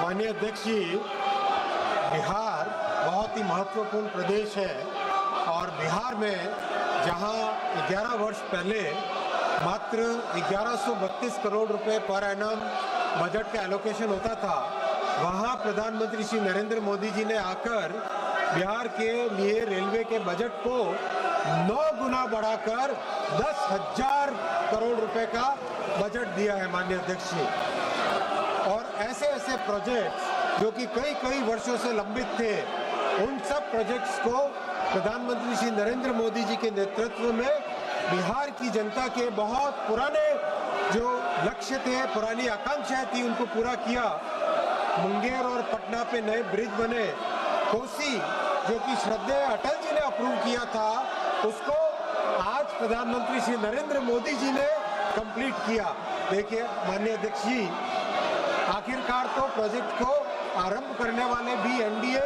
माननीय अध्यक्ष जी, बिहार बहुत ही महत्वपूर्ण प्रदेश है और बिहार में जहां 11 वर्ष पहले मात्र 1132 करोड़ रुपए पर एनम बजट का एलोकेशन होता था, वहां प्रधानमंत्री श्री नरेंद्र मोदी जी ने आकर बिहार के लिए रेलवे के बजट को 9 गुना बढ़ाकर 10,000 करोड़ रुपए का बजट दिया है माननीय अध्यक्ष जी। और ऐसे ऐसे प्रोजेक्ट्स जो कि कई वर्षों से लंबित थे, उन सब प्रोजेक्ट्स को प्रधानमंत्री श्री नरेंद्र मोदी जी के नेतृत्व में बिहार की जनता के बहुत पुराने जो लक्ष्य थे, पुरानी आकांक्षाएं थी, उनको पूरा किया। मुंगेर और पटना पे नए ब्रिज बने। कोसी जो कि श्रद्धेय अटल जी ने अप्रूव किया था, उसको आज प्रधानमंत्री श्री नरेंद्र मोदी जी ने कंप्लीट किया। देखिए माननीय अध्यक्ष जी, आखिरकार तो प्रोजेक्ट को आरंभ करने वाले भी एनडीए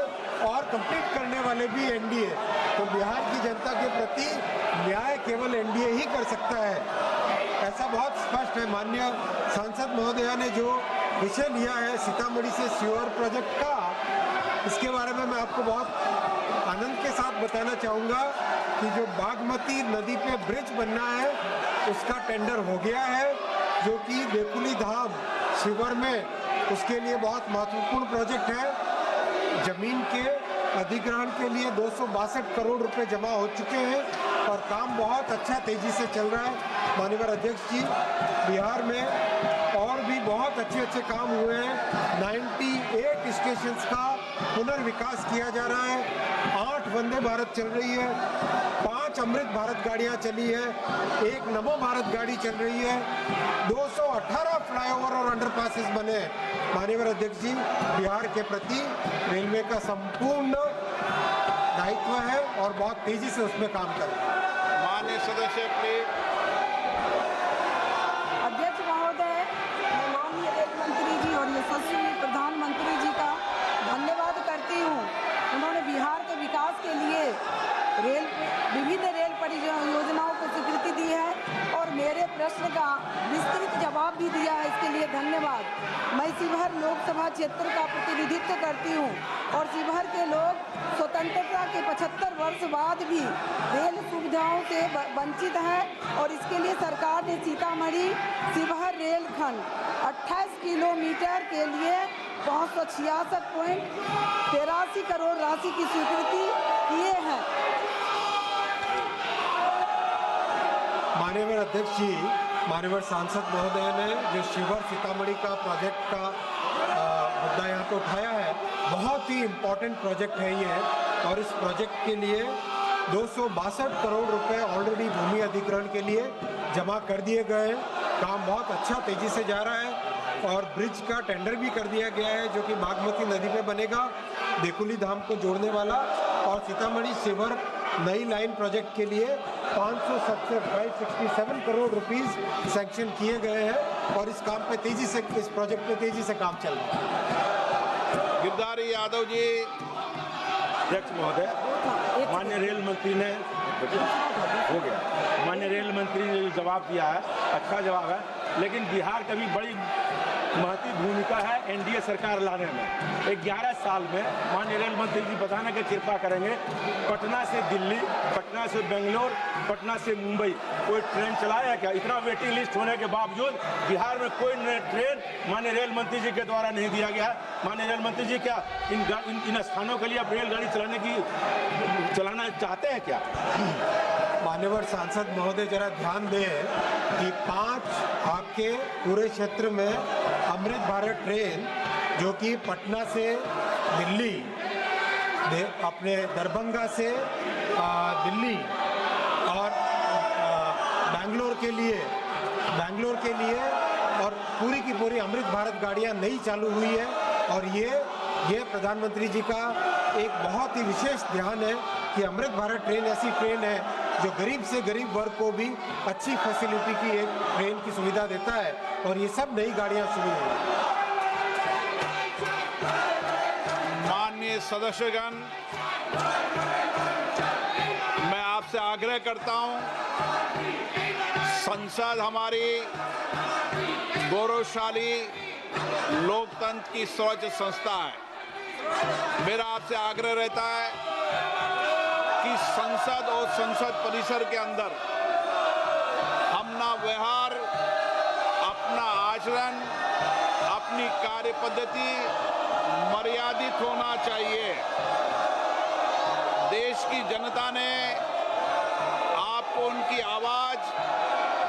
और कंप्लीट करने वाले भी एनडीए, तो बिहार की जनता के प्रति न्याय केवल एनडीए ही कर सकता है, ऐसा बहुत स्पष्ट है। माननीय सांसद महोदया ने जो विषय लिया है सीतामढ़ी से सीवर प्रोजेक्ट का, इसके बारे में मैं आपको बहुत आनंद के साथ बताना चाहूँगा कि जो बागमती नदी पे ब्रिज बनना है उसका टेंडर हो गया है, जो कि देकुली धाम शिवर में उसके लिए बहुत महत्वपूर्ण प्रोजेक्ट है। जमीन के अधिग्रहण के लिए 262 करोड़ रुपए जमा हो चुके हैं और काम बहुत अच्छा तेजी से चल रहा है। माननीय अध्यक्ष जी, बिहार में और भी बहुत अच्छे काम हुए हैं। 98 स्टेशंस का पुनर्विकास किया जा रहा है। 8 वंदे भारत चल रही है, 5 अमृत भारत गाड़ियां चली है, 1 नमो भारत गाड़ी चल रही है, 218 फ्लाईओवर और अंडरपासेस बने। माननीय अध्यक्ष जी, बिहार के प्रति रेलवे का संपूर्ण दायित्व है और बहुत तेजी से उसमें काम कर रहे हैं। माननीय सदस्य प्लीज। अध्यक्ष महोदय, मैं माननीय रेल मंत्री जी और यशस्वी प्रधानमंत्री जी का धन्यवाद करती हूँ। उन्होंने बिहार के विकास के लिए विभिन्न रेल परियोजनाओं को स्वीकृति दी है और मेरे प्रश्न का विस्तृत जवाब भी दिया है, इसके लिए धन्यवाद। मैं शिवहर लोकसभा क्षेत्र का प्रतिनिधित्व करती हूँ और शिवहर के लोग स्वतंत्रता के 75 वर्ष बाद भी रेल सुविधाओं से वंचित हैं और इसके लिए सरकार ने सीतामढ़ी शिवहर रेलखंड 28 किलोमीटर के लिए 566.83 करोड़ राशि की स्वीकृति किए हैं। माननीय अध्यक्ष जी, माननीय सांसद महोदय ने जो शिवहर सीतामढ़ी का प्रोजेक्ट का मुद्दा यहाँ पे उठाया है, बहुत ही इम्पोर्टेंट प्रोजेक्ट है ये, और इस प्रोजेक्ट के लिए 262 करोड़ रुपए ऑलरेडी भूमि अधिग्रहण के लिए जमा कर दिए गए हैं। काम बहुत अच्छा तेजी से जा रहा है और ब्रिज का टेंडर भी कर दिया गया है, जो कि बागमती नदी पे बनेगा, देकुली धाम को जोड़ने वाला। और सीतामढ़ी शिवहर नई लाइन प्रोजेक्ट के लिए 567 करोड़ रुपीस सैंक्शन किए गए हैं और इस काम पे तेजी से, इस प्रोजेक्ट पे तेजी से काम चल रहा है। गिरधारी यादव जी। अध्यक्ष महोदय, माननीय रेल मंत्री ने हो गया, माननीय रेल मंत्री ने जो जवाब दिया है अच्छा जवाब है, लेकिन बिहार का भी बड़ी महत्वपूर्ण भूमिका है एनडीए सरकार लाने में। 11 साल में माननीय रेल मंत्री जी बताने की कृपा करेंगे, पटना से दिल्ली, पटना से बेंगलोर, पटना से मुंबई कोई ट्रेन चलाया है क्या? इतना वेटिंग लिस्ट होने के बावजूद बिहार में कोई ट्रेन माननीय रेल मंत्री जी के द्वारा नहीं दिया गया है। माननीय रेल मंत्री जी, क्या इन स्थानों के लिए आप रेलगाड़ी चलाना चाहते हैं क्या? मान्यवर सांसद महोदय, जरा ध्यान दें कि 5 आपके पूरे क्षेत्र में अमृत भारत ट्रेन जो कि पटना से दिल्ली, अपने दरभंगा से दिल्ली और बेंगलोर के लिए और पूरी की पूरी अमृत भारत गाड़ियां नई चालू हुई है। और ये प्रधानमंत्री जी का एक बहुत ही विशेष ध्यान है कि अमृत भारत ट्रेन ऐसी ट्रेन है जो गरीब से गरीब वर्ग को भी अच्छी फैसिलिटी की एक ट्रेन की सुविधा देता है और ये सब नई गाड़ियां शुरू हुई। माननीय सदस्यगण, मैं आपसे आग्रह करता हूं, संसद हमारी गौरवशाली लोकतंत्र की सर्वोच्च संस्था है। मेरा आपसे आग्रह रहता है कि संसद और संसद परिसर के अंदर अपना व्यवहार, अपना आचरण, अपनी कार्य पद्धति मर्यादित होना चाहिए। देश की जनता ने आपको उनकी आवाज,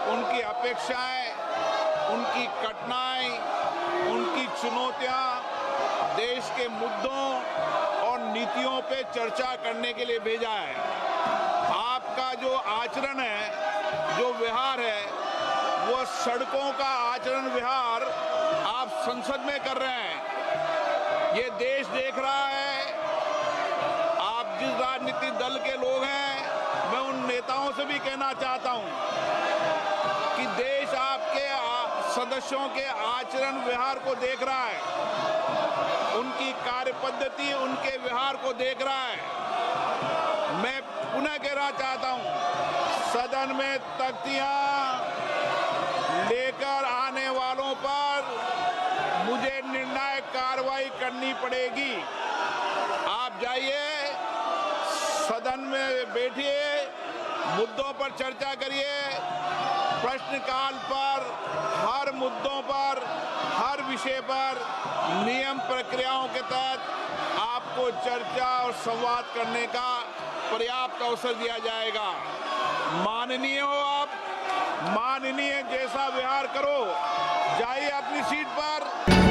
उनकी अपेक्षाएं, उनकी कठिनाई, उनकी चुनौतियां, देश के मुद्दों और नीतियों पे चर्चा करने के लिए भेजा है। आपका जो आचरण है, जो व्यवहार है, वो सड़कों का आचरण व्यवहार आप संसद में कर रहे हैं। ये देश देख रहा है। आप जिस राजनीतिक दल के लोग हैं, मैं उन नेताओं से भी कहना चाहता हूं कि देश आपके सदस्यों के आचरण व्यवहार को देख रहा है, उनकी कार्य पद्धति, उनके व्यवहार को देख रहा है। मैं पुनः कहना चाहता हूं, सदन में तख्तियां लेकर आने वालों पर मुझे निर्णायक कार्रवाई करनी पड़ेगी। आप जाइए, सदन में बैठिए, मुद्दों पर चर्चा करिए। प्रश्नकाल पर हर मुद्दों पर, हर विषय पर नियम प्रक्रियाओं के तहत आपको चर्चा और संवाद करने का पर्याप्त अवसर दिया जाएगा। माननीय हो आप, माननीय जैसा व्यवहार करो। जाइए अपनी सीट पर।